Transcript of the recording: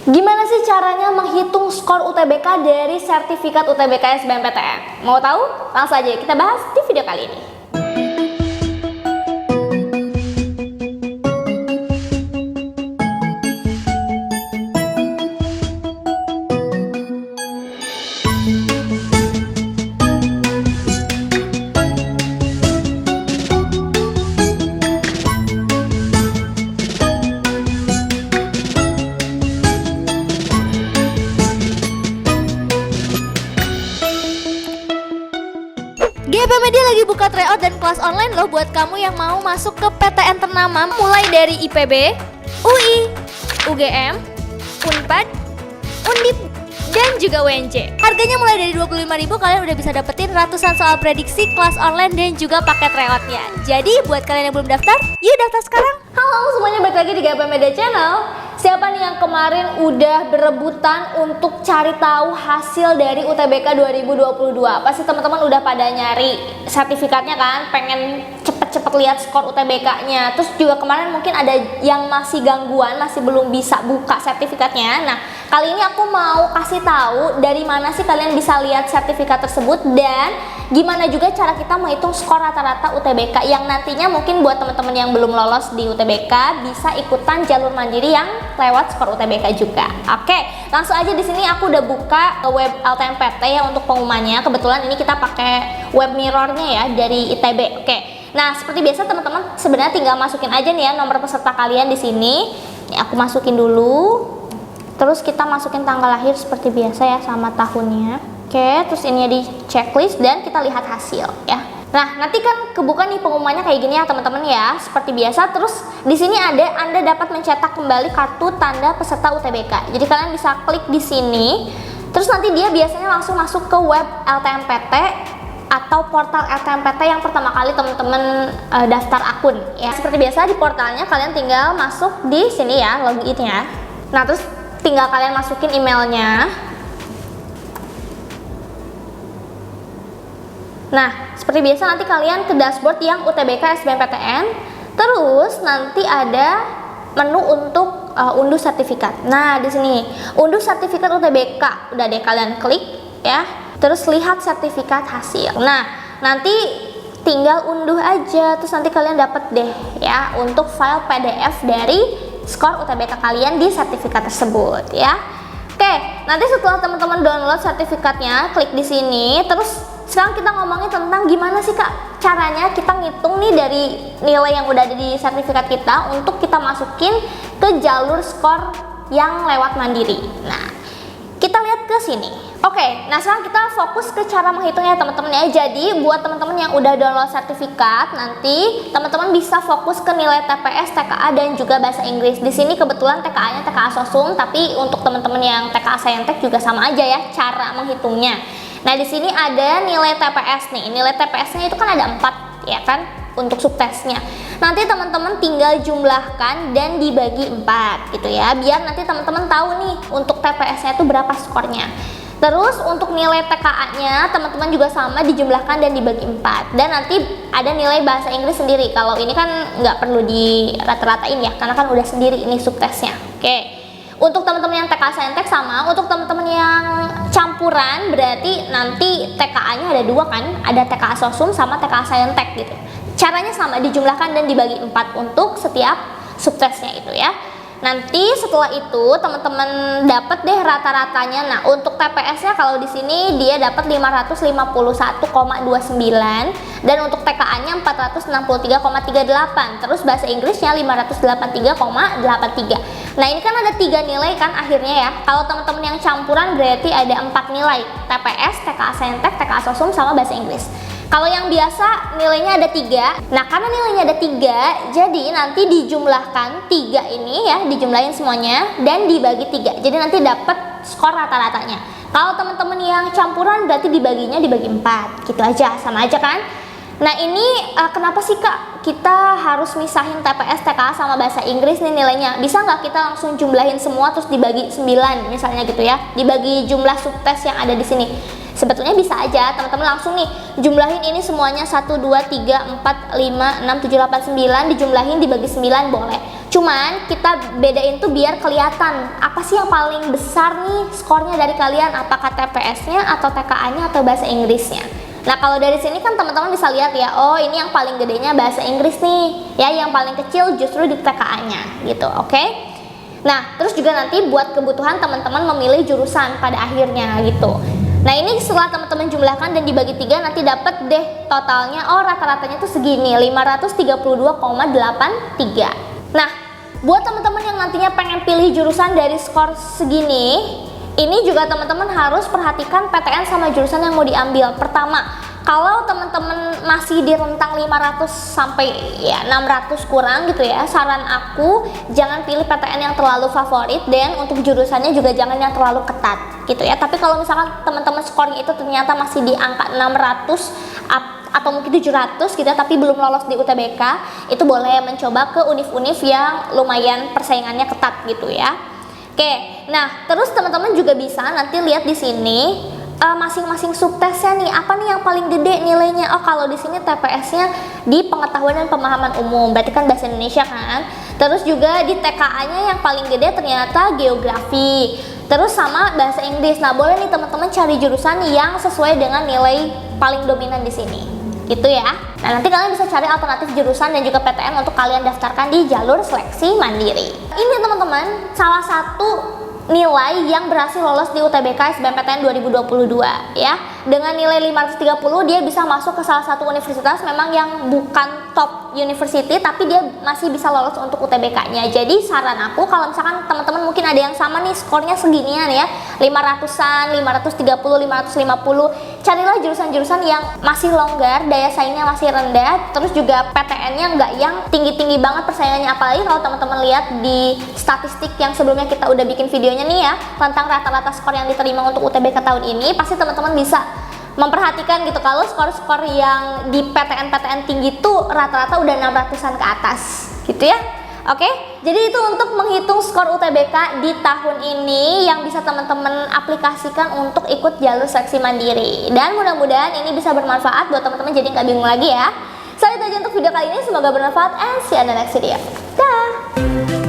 Gimana sih caranya menghitung skor UTBK dari sertifikat UTBK SBMPTN? Mau tahu? Langsung aja kita bahas di video kali ini. GP Media lagi buka tryout dan kelas online loh buat kamu yang mau masuk ke PTN ternama mulai dari IPB, UI, UGM, Unpad, Undip, dan juga UNJ. Harganya mulai dari 25.000, kalian udah bisa dapetin ratusan soal prediksi, kelas online, dan juga paket tryoutnya. Jadi buat kalian yang belum daftar, yuk daftar sekarang. Halo semuanya, balik lagi di GP Media Channel. Siapa nih yang kemarin udah berebutan untuk cari tahu hasil dari UTBK 2022? Pasti teman-teman udah pada nyari sertifikatnya kan, pengen cepet-cepet lihat skor UTBK-nya. Terus juga kemarin mungkin ada yang masih gangguan, masih belum bisa buka sertifikatnya. Nah, kali ini aku mau kasih tahu dari mana sih kalian bisa lihat sertifikat tersebut dan gimana juga cara kita menghitung skor rata-rata UTBK yang nantinya mungkin buat teman-teman yang belum lolos di UTBK bisa ikutan jalur mandiri yang lewat skor UTBK juga. Oke, langsung aja di sini aku udah buka web LTMPT ya untuk pengumumannya. Kebetulan ini kita pakai web mirrornya ya dari ITB. Oke. Nah, seperti biasa teman-teman sebenarnya tinggal masukin aja nih ya nomor peserta kalian di sini. Nih, aku masukin dulu. Terus kita masukin tanggal lahir seperti biasa ya sama tahunnya. Oke, terus ini di checklist dan kita lihat hasil ya. Nah, nanti kan kebuka nih pengumumannya kayak gini ya teman-teman ya, seperti biasa. Terus di sini ada Anda dapat mencetak kembali kartu tanda peserta UTBK. Jadi kalian bisa klik di sini. Terus nanti dia biasanya langsung masuk ke web LTMPT atau portal LTMPT yang pertama kali teman-teman daftar akun ya. Seperti biasa di portalnya kalian tinggal masuk di sini ya, login ya. Nah, terus tinggal kalian masukin emailnya. Nah, seperti biasa nanti kalian ke dashboard yang UTBK SBMPTN. Terus nanti ada menu untuk unduh sertifikat. Nah, di sini unduh sertifikat UTBK. Udah deh kalian klik ya. Terus lihat sertifikat hasil. Nah, nanti tinggal unduh aja. Terus nanti kalian dapat deh ya untuk file PDF dari skor UTBK kalian di sertifikat tersebut ya. Oke, nanti setelah teman-teman download sertifikatnya, klik di sini. Terus sekarang kita ngomongin tentang gimana sih Kak caranya kita ngitung nih dari nilai yang udah ada di sertifikat kita untuk kita masukin ke jalur skor yang lewat mandiri. Nah, kita lihat ke sini. Oke, nah sekarang kita fokus ke cara menghitungnya teman-teman ya. Jadi buat teman-teman yang udah download sertifikat, nanti teman-teman bisa fokus ke nilai TPS, TKA dan juga bahasa Inggris. Di sini kebetulan TKA-nya TKA Sosum, tapi untuk teman-teman yang TKA Saintek juga sama aja ya cara menghitungnya. Nah, di sini ada nilai TPS nih. Nilai TPS-nya itu kan ada 4 ya kan untuk subtesnya. Nanti teman-teman tinggal jumlahkan dan dibagi 4 gitu ya. Biar nanti teman-teman tahu nih untuk TPS-nya itu berapa skornya. Terus untuk nilai TKA-nya teman-teman juga sama dijumlahkan dan dibagi 4. Dan nanti ada nilai bahasa Inggris sendiri. Kalau ini kan nggak perlu di rata-ratain ya, karena kan udah sendiri ini subtesnya. Oke. Untuk teman-teman yang TKA Saintek sama, untuk teman-teman yang campuran berarti nanti TKA-nya ada 2 kan, ada TKA Sosum sama TKA Saintek gitu. Caranya sama, dijumlahkan dan dibagi 4 untuk setiap subtesnya itu ya. Nanti setelah itu teman-teman dapat deh rata-ratanya. Nah, untuk TPS-nya kalau di sini dia dapat 551,29 dan untuk TKA-nya 463,38. Terus bahasa Inggrisnya 583,83. Nah, ini kan ada 3 nilai kan akhirnya ya. Kalau teman-teman yang campuran berarti ada 4 nilai. TPS, TKA Saintek, TKA Sosum sama bahasa Inggris. Kalau yang biasa nilainya ada 3. Nah, karena nilainya ada 3, jadi nanti dijumlahkan 3 ini ya, dijumlahin semuanya dan dibagi 3. Jadi nanti dapat skor rata-ratanya. Kalau teman-teman yang campuran berarti dibaginya dibagi 4. Gitu aja, sama aja kan? Nah, ini kenapa sih Kak kita harus misahin TPS, TKA sama bahasa Inggris nih nilainya? Bisa nggak kita langsung jumlahin semua terus dibagi 9 misalnya gitu ya? Dibagi jumlah subtes yang ada di sini. Sebetulnya bisa aja teman-teman langsung nih jumlahin ini semuanya 1, 2, 3, 4, 5, 6, 7, 8, 9 dijumlahin dibagi 9 boleh. Cuman kita bedain tuh biar kelihatan apa sih yang paling besar nih skornya dari kalian, apakah TPS-nya atau TKA-nya atau bahasa Inggrisnya. Nah kalau dari sini kan teman-teman bisa lihat ya, oh ini yang paling gedenya bahasa Inggris nih, ya yang paling kecil justru di TKA-nya gitu, oke? Nah terus juga nanti buat kebutuhan teman-teman memilih jurusan pada akhirnya gitu. Nah ini setelah teman-teman jumlahkan dan dibagi 3 nanti dapat deh totalnya, oh rata-ratanya tuh segini 532,83. Nah buat teman-teman yang nantinya pengen pilih jurusan dari skor segini, ini juga teman-teman harus perhatikan PTN sama jurusan yang mau diambil. Pertama, kalau teman-teman masih di rentang 500 sampai ya 600 kurang gitu ya, saran aku jangan pilih PTN yang terlalu favorit, dan untuk jurusannya juga jangan yang terlalu ketat gitu ya. Tapi kalau misalkan teman-teman skornya itu ternyata masih di angka 600 atau mungkin 700 gitu ya, tapi belum lolos di UTBK, itu boleh mencoba ke univ-univ yang lumayan persaingannya ketat gitu ya. Oke, nah terus teman-teman juga bisa nanti lihat di sini masing-masing subtesnya nih, apa nih yang paling gede nilainya. Oh kalau di sini TPS-nya di pengetahuan dan pemahaman umum, berarti kan bahasa Indonesia kan. Terus juga di TKA-nya yang paling gede ternyata geografi. Terus sama bahasa Inggris. Nah boleh nih teman-teman cari jurusan yang sesuai dengan nilai paling dominan di sini. Gitu ya. Nah nanti kalian bisa cari alternatif jurusan dan juga PTN untuk kalian daftarkan di jalur seleksi mandiri. Ini teman-teman salah satu nilai yang berhasil lolos di UTBK SBMPTN 2022 ya. Dengan nilai 530 dia bisa masuk ke salah satu universitas memang yang bukan top university, tapi dia masih bisa lolos untuk UTBK-nya. Jadi saran aku kalau misalkan teman-teman mungkin ada yang sama nih skornya seginian ya, 500-an, 530, 550, carilah jurusan-jurusan yang masih longgar, daya saingnya masih rendah, terus juga PTN-nya nggak yang tinggi-tinggi banget persaingannya. Apalagi kalau teman-teman lihat di statistik yang sebelumnya kita udah bikin videonya nih ya, tentang rata-rata skor yang diterima untuk UTBK tahun ini, pasti teman-teman bisa memperhatikan gitu kalau skor-skor yang di PTN-PTN tinggi tuh rata-rata udah 600-an ke atas gitu ya. Oke, jadi itu untuk menghitung skor UTBK di tahun ini yang bisa teman-teman aplikasikan untuk ikut jalur seleksi mandiri. Dan mudah-mudahan ini bisa bermanfaat buat teman-teman, jadi nggak bingung lagi ya. So itu aja untuk video kali ini, semoga bermanfaat and see you on the next video. Dah.